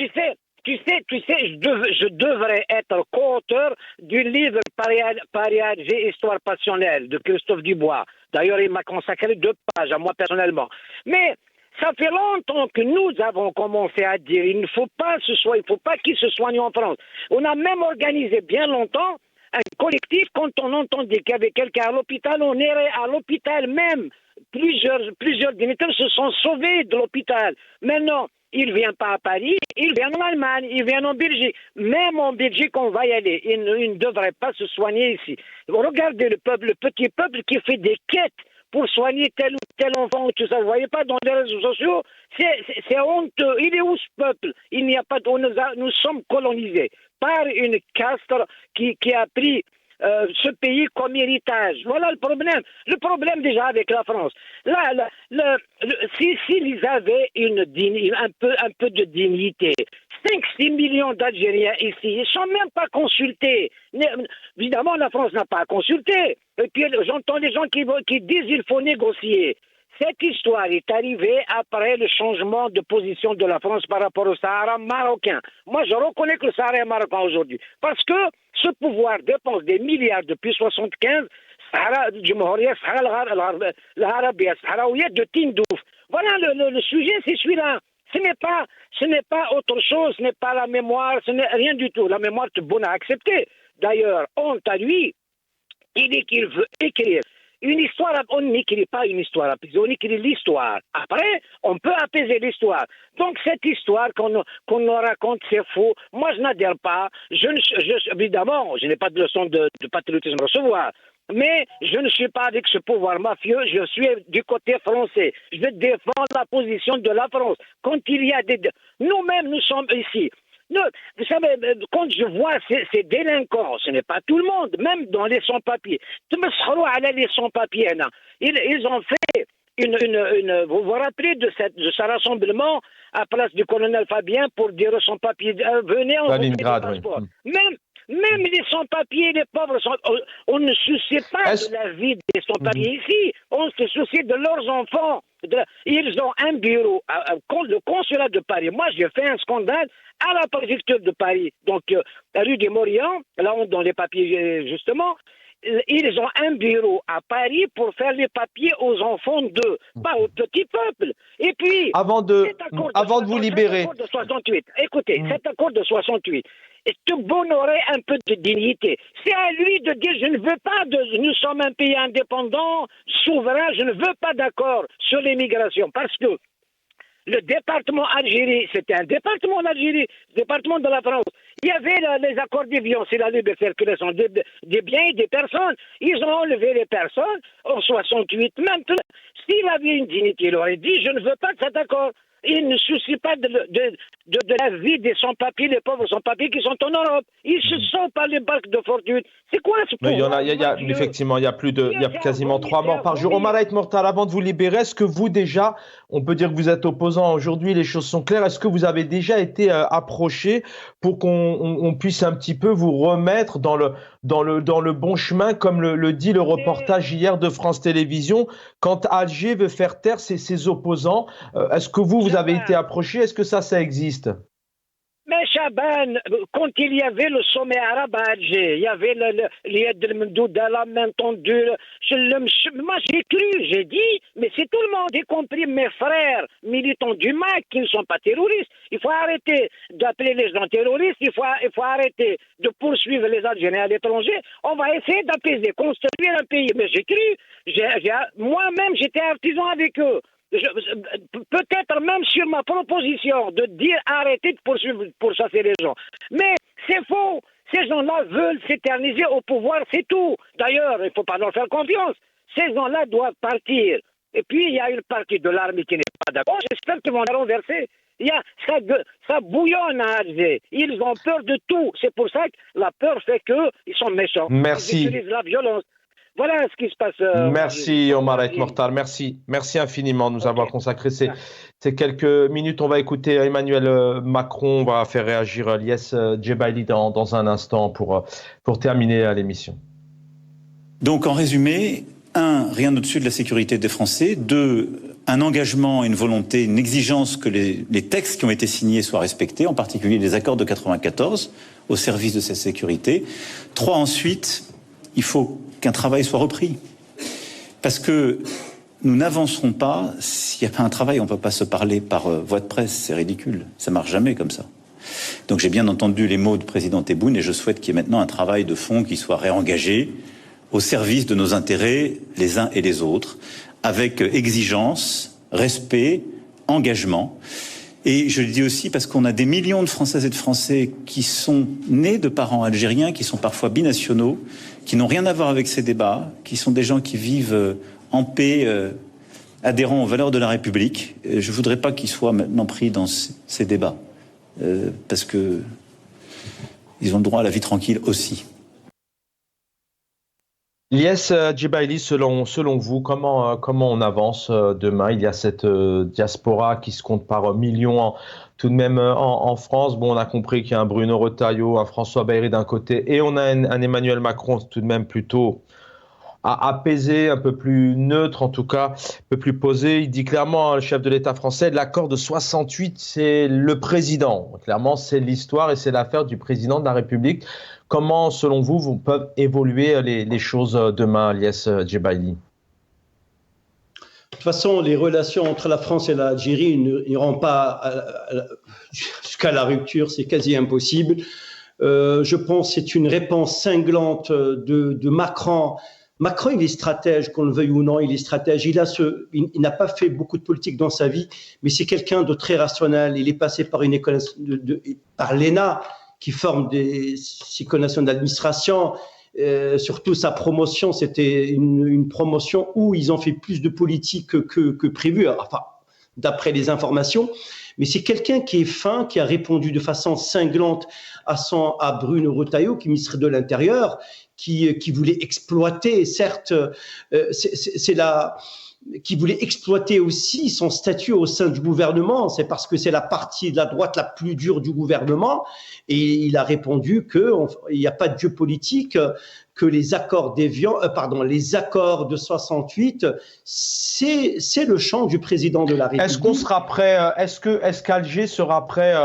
Tu sais, je devrais être co-auteur du livre Paris Alger, Histoire passionnelle de Christophe Dubois. D'ailleurs, il m'a consacré 2 pages à moi personnellement. Mais ça fait longtemps que nous avons commencé à dire il ne faut pas qu'ils se soignent en France. On a même organisé bien longtemps un collectif quand on entendait qu'il y avait quelqu'un à l'hôpital, on irait à l'hôpital même. Plusieurs dignitaires se sont sauvés de l'hôpital. Maintenant, il ne vient pas à Paris, il vient en Allemagne, il vient en Belgique. Même en Belgique, on va y aller. Il ne devrait pas se soigner ici. Regardez le petit peuple qui fait des quêtes pour soigner tel ou tel enfant, tout ça. Vous ne voyez pas dans les réseaux sociaux? C'est honteux. Il est où ce peuple? Il n'y a pas nous sommes colonisés par une caste qui a pris ce pays comme héritage. Voilà le problème. Le problème déjà avec la France. S'ils avaient un peu de dignité, 5-6 millions d'Algériens ici, ils ne sont même pas consultés. Évidemment, la France n'a pas consulté. Et puis j'entends des gens qui disent qu'il faut négocier. Cette histoire est arrivée après le changement de position de la France par rapport au Sahara marocain. Moi, je reconnais que le Sahara est marocain aujourd'hui. Parce que ce pouvoir dépense des milliards depuis 1975, Sahara Djumhouria, Sahara l'Arabia, Sahraouia de Tindouf. Voilà le sujet, c'est celui-là. Ce n'est pas autre chose, ce n'est pas la mémoire, ce n'est rien du tout. La mémoire, c'est bon à accepter. D'ailleurs, honte à lui, il dit qu'il veut écrire une histoire. On n'écrit pas une histoire apaisée, on écrit l'histoire. Après, on peut apaiser l'histoire. Donc cette histoire qu'on nous raconte, c'est faux. Moi, je n'adhère pas. Évidemment, je n'ai pas de leçon de patriotisme à recevoir. Mais je ne suis pas avec ce pouvoir mafieux, je suis du côté français. Je défends la position de la France. Quand il y a nous-mêmes, nous sommes ici. Vous savez, quand je vois ces délinquants, ce n'est pas tout le monde, même dans les sans-papiers. Les sans-papiers, ils ont fait vous vous rappelez de ce rassemblement à place du colonel Fabien pour dire aux sans-papiers, venez, on vous fait des passeports. Même les sans-papiers, les pauvres, on ne soucie pas de la vie des sans-papiers ici. On se soucie de leurs enfants. Ils ont un bureau, le consulat de Paris. Moi, j'ai fait un scandale à la préfecture de Paris. Donc, la rue des Morians, là, dans les papiers, justement, ils ont un bureau à Paris pour faire les papiers aux enfants d'eux, pas au petit peuple. Et puis, avant de vous libérer. Cet accord de 68, écoutez, cet accord de 68, te bonnerait un peu de dignité. C'est à lui de dire, je ne veux pas nous sommes un pays indépendant, souverain, je ne veux pas d'accord sur l'immigration, parce que le département Algérie, c'était un département d'Algérie, département de la France. Il y avait les accords d'Évian, c'est la libre circulation des biens et des personnes. Ils ont enlevé les personnes en 68. Maintenant, s'il avait une dignité, il aurait dit, je ne veux pas de cet accord. il ne soucie pas de la vie des sans-papiers, les pauvres sans-papiers qui sont en Europe. Ils se sont par les barques de fortune. C'est quoi ce pouvoir? Effectivement, il y a quasiment 3 morts par jour. Omar Aït Mortar, avant de vous libérer, est-ce que vous déjà, on peut dire que vous êtes opposant aujourd'hui, les choses sont claires, est-ce que vous avez déjà été approché pour qu'on puisse un petit peu vous remettre dans le bon chemin, comme le dit le reportage hier de France Télévisions, quand Alger veut faire taire ses opposants? Est-ce que vous avez été approché? Est-ce que ça existe? Mais Chaban, quand il y avait le sommet arabe à Alger, il y avait l'Yad el-Mendouda, la main tendue. Moi, j'ai cru, j'ai dit, mais c'est tout le monde, y compris mes frères militants du MAC qui ne sont pas terroristes. Il faut arrêter d'appeler les gens terroristes, il faut arrêter de poursuivre les Algériens à l'étranger. On va essayer d'apaiser, construire un pays. Mais j'ai cru, moi-même, j'étais artisan avec eux. Peut-être même sur ma proposition de dire arrêtez de poursuivre pour chasser les gens. Mais c'est faux. Ces gens-là veulent s'éterniser au pouvoir, c'est tout. D'ailleurs, il ne faut pas leur faire confiance. Ces gens-là doivent partir. Et puis, il y a une partie de l'armée qui n'est pas d'accord. J'espère qu'ils vont la renverser. Ça bouillonne à Alger. Ils ont peur de tout. C'est pour ça que la peur fait qu'ils sont méchants. Merci. Ils utilisent la violence. Voilà ce qui se passe. Merci Omar Aït Mortar, merci infiniment de nous avoir consacré ces quelques minutes. On va écouter Emmanuel Macron, on va faire réagir Lies Djebaili dans un instant pour terminer l'émission. Donc en résumé, 1, rien au-dessus de la sécurité des Français. 2, un engagement, une volonté, une exigence que les textes qui ont été signés soient respectés, en particulier les accords de 94, au service de cette sécurité. 3, ensuite, il faut qu'un travail soit repris. Parce que nous n'avancerons pas s'il n'y a pas un travail. On ne peut pas se parler par voie de presse, c'est ridicule. Ça ne marche jamais comme ça. Donc j'ai bien entendu les mots du président Tebboune et je souhaite qu'il y ait maintenant un travail de fond qui soit réengagé au service de nos intérêts les uns et les autres, avec exigence, respect, engagement. Et je le dis aussi parce qu'on a des millions de Françaises et de Français qui sont nés de parents algériens, qui sont parfois binationaux, qui n'ont rien à voir avec ces débats, qui sont des gens qui vivent en paix, adhérents aux valeurs de la République. Je ne voudrais pas qu'ils soient maintenant pris dans ces débats, parce que ils ont le droit à la vie tranquille aussi. Lies Djebaili, selon vous, comment on avance demain? Il y a cette diaspora qui se compte par millions tout de même en France. Bon, on a compris qu'il y a un Bruno Retailleau, un François Bayrou d'un côté, et on a un Emmanuel Macron tout de même plutôt apaisé, un peu plus neutre en tout cas, un peu plus posé. Il dit clairement, le chef de l'État français, l'accord de 68, c'est le président. Clairement, c'est l'histoire et c'est l'affaire du président de la République. Comment, selon vous, peuvent évoluer les choses demain, Lies Djebaili? De toute façon, les relations entre la France et l'Algérie n'iront pas jusqu'à la rupture, c'est quasi impossible. Je pense que c'est une réponse cinglante de Macron. Macron, il est stratège, qu'on le veuille ou non, il est stratège. Il n'a pas fait beaucoup de politique dans sa vie, mais c'est quelqu'un de très rationnel. Il est passé par une école, par l'ENA, qui forme des écoles nationales d'administration. Surtout sa promotion, c'était une promotion où ils ont fait plus de politique que prévu, enfin, d'après les informations. Mais c'est quelqu'un qui est fin, qui a répondu de façon cinglante à Bruno Retailleau, qui est ministre de l'Intérieur, qui voulait exploiter, certes, qui voulait exploiter aussi son statut au sein du gouvernement. C'est parce que c'est la partie de la droite la plus dure du gouvernement. Et il a répondu qu'il n'y a pas de jeu politique, que les accords les accords de 68, c'est le champ du président de la République. Est-ce qu'on sera prêt, est-ce qu'Alger sera prêt,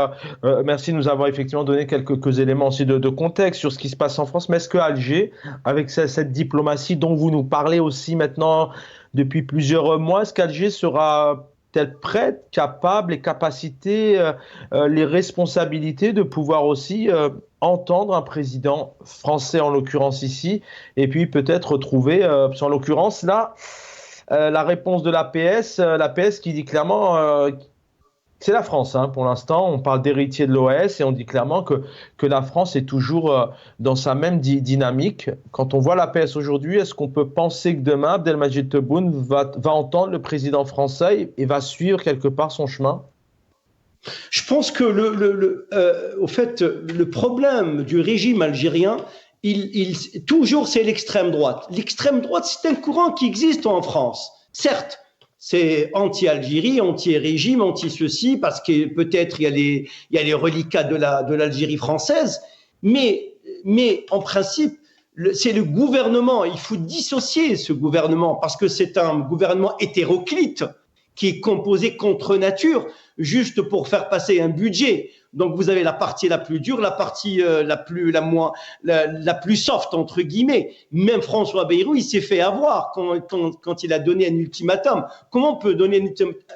merci de nous avoir effectivement donné quelques éléments aussi de contexte sur ce qui se passe en France, mais est-ce que Alger, avec cette diplomatie dont vous nous parlez aussi maintenant depuis plusieurs mois, est-ce qu'Alger sera-t-elle prête, capable et capacité, les responsabilités de pouvoir aussi entendre un président français en l'occurrence ici, et puis peut-être retrouver, en l'occurrence là, la réponse de l'APS qui dit clairement c'est la France, hein, pour l'instant, on parle d'héritier de l'OAS et on dit clairement que la France est toujours dans sa même dynamique. Quand on voit l'APS aujourd'hui, est-ce qu'on peut penser que demain, Abdelmadjid Tebboune va entendre le président français et va suivre quelque part son chemin? Je pense que au fait, le problème du régime algérien, toujours c'est l'extrême droite. L'extrême droite, c'est un courant qui existe en France. Certes, c'est anti-Algérie, anti-régime, anti-ceci, parce que peut-être il y a les reliquats de l'Algérie française, mais en principe, c'est le gouvernement. Il faut dissocier ce gouvernement parce que c'est un gouvernement hétéroclite qui est composé contre nature, juste pour faire passer un budget. Donc vous avez la partie la plus dure, la partie la plus soft entre guillemets. Même François Bayrou, il s'est fait avoir quand il a donné un ultimatum. Comment on peut donner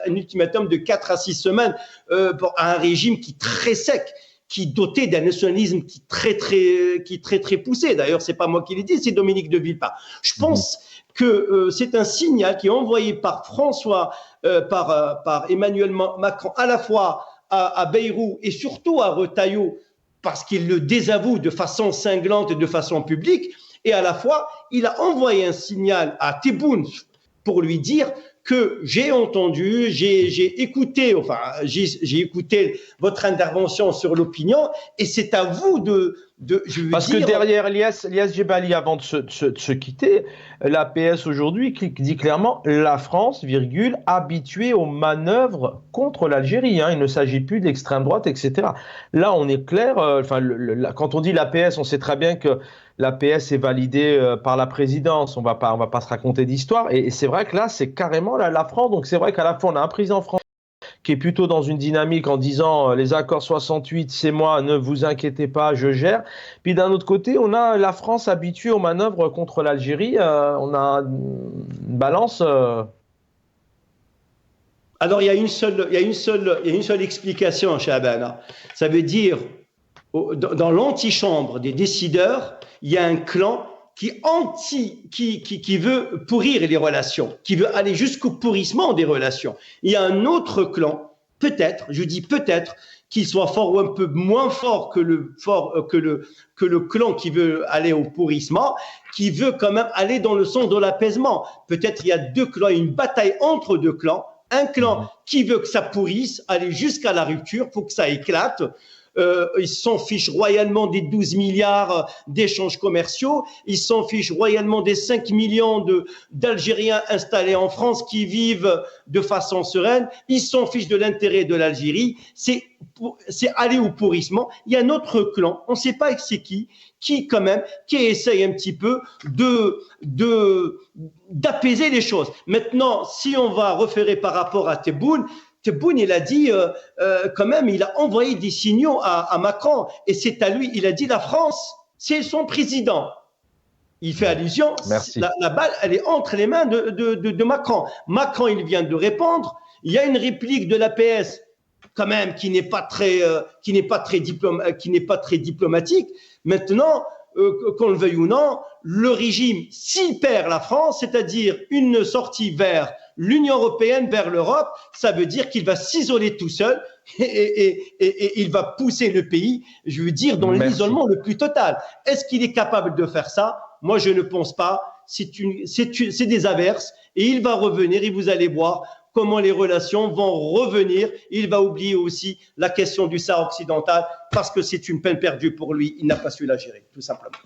un ultimatum de 4 à 6 semaines à un régime qui est très sec, qui est doté d'un nationalisme qui est très poussé. D'ailleurs, c'est pas moi qui l'ai dit, c'est Dominique de Villepin. Je pense que c'est un signal qui est envoyé par par Emmanuel Macron à la fois à Bayrou et surtout à Retailleau, parce qu'il le désavoue de façon cinglante et de façon publique, et à la fois il a envoyé un signal à Tebboune pour lui dire que j'ai entendu, j'ai écouté votre intervention sur l'opinion, et c'est à vous Parce que derrière Ilyas Djebali, avant de se quitter, l'APS aujourd'hui dit clairement la France, habituée aux manœuvres contre l'Algérie. Il ne s'agit plus d'extrême droite, etc. Là, on est clair. Quand on dit l'APS, on sait très bien que l'APS est validée par la présidence. On va pas se raconter d'histoire. Et c'est vrai que là, c'est carrément la France. Donc c'est vrai qu'à la fois, on a un président français qui est plutôt dans une dynamique en disant les accords 68, c'est moi, ne vous inquiétez pas, je gère. Puis d'un autre côté, on a la France habituée aux manœuvres contre l'Algérie. On a une balance. Alors il y a une seule explication, Chabana. Ça veut dire dans l'antichambre des décideurs, il y a un clan qui veut pourrir les relations, qui veut aller jusqu'au pourrissement des relations. Il y a un autre clan, peut-être, je dis peut-être, qu'il soit fort ou un peu moins fort que le clan qui veut aller au pourrissement, qui veut quand même aller dans le sens de l'apaisement. Peut-être il y a deux clans, une bataille entre deux clans, un clan qui veut que ça pourrisse, aller jusqu'à la rupture pour que ça éclate. Ils s'en fichent royalement des 12 milliards d'échanges commerciaux, ils s'en fichent royalement des 5 millions d'Algériens installés en France qui vivent de façon sereine, ils s'en fichent de l'intérêt de l'Algérie, c'est aller au pourrissement. Il y a un autre clan, on ne sait pas c'est qui essaye un petit peu d'apaiser les choses. Maintenant, si on va référer par rapport à Tebboune, il a dit, quand même, il a envoyé des signaux à Macron, et c'est à lui, il a dit la France, c'est son président. Il fait allusion, la balle, elle est entre les mains de Macron. Macron, il vient de répondre, il y a une réplique de l'APS, quand même, qui n'est pas très diplomatique. Maintenant, qu'on le veuille ou non, le régime, s'il perd la France, c'est-à-dire une sortie vers l'Union européenne, vers l'Europe, ça veut dire qu'il va s'isoler tout seul et il va pousser le pays, je veux dire, dans l'isolement le plus total. Est-ce qu'il est capable de faire ça? Moi, je ne pense pas. C'est des averses, et il va revenir, et vous allez voir comment les relations vont revenir. Il va oublier aussi la question du Sahara occidental, parce que c'est une peine perdue pour lui. Il n'a pas su la gérer, tout simplement.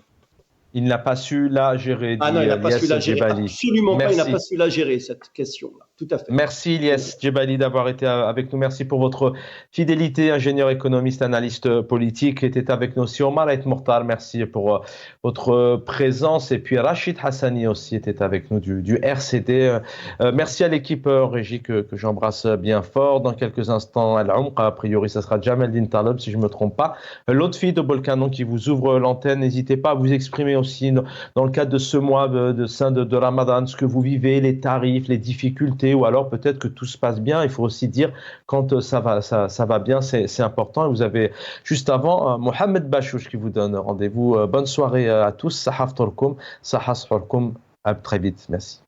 Il n'a pas su la gérer. Ah non, il n'a pas su la gérer. Absolument pas, il n'a pas su la gérer, cette question-là. Tout à fait. Merci Ilyas Djebali d'avoir été avec nous. Merci pour votre fidélité, ingénieur économiste, analyste politique, qui était avec nous aussi. Omar Ait Mortar, merci pour votre présence. Et puis Rachid Hassani aussi était avec nous du RCD. Merci à l'équipe régie que j'embrasse bien fort. Dans quelques instants, a priori, ça sera Jamel Din Taleb, si je ne me trompe pas. Lotfi de Bolcanon qui vous ouvre l'antenne. N'hésitez pas à vous exprimer aussi dans le cadre de ce mois de Ramadan, ce que vous vivez, les tarifs, les difficultés, ou alors peut-être que tout se passe bien. Il faut aussi dire quand ça va bien, c'est important. Et vous avez juste avant Mohamed Bachouch qui vous donne rendez-vous. Bonne soirée à tous. Sahaf Torkoum, Sahas Torkoum. À très vite. Merci.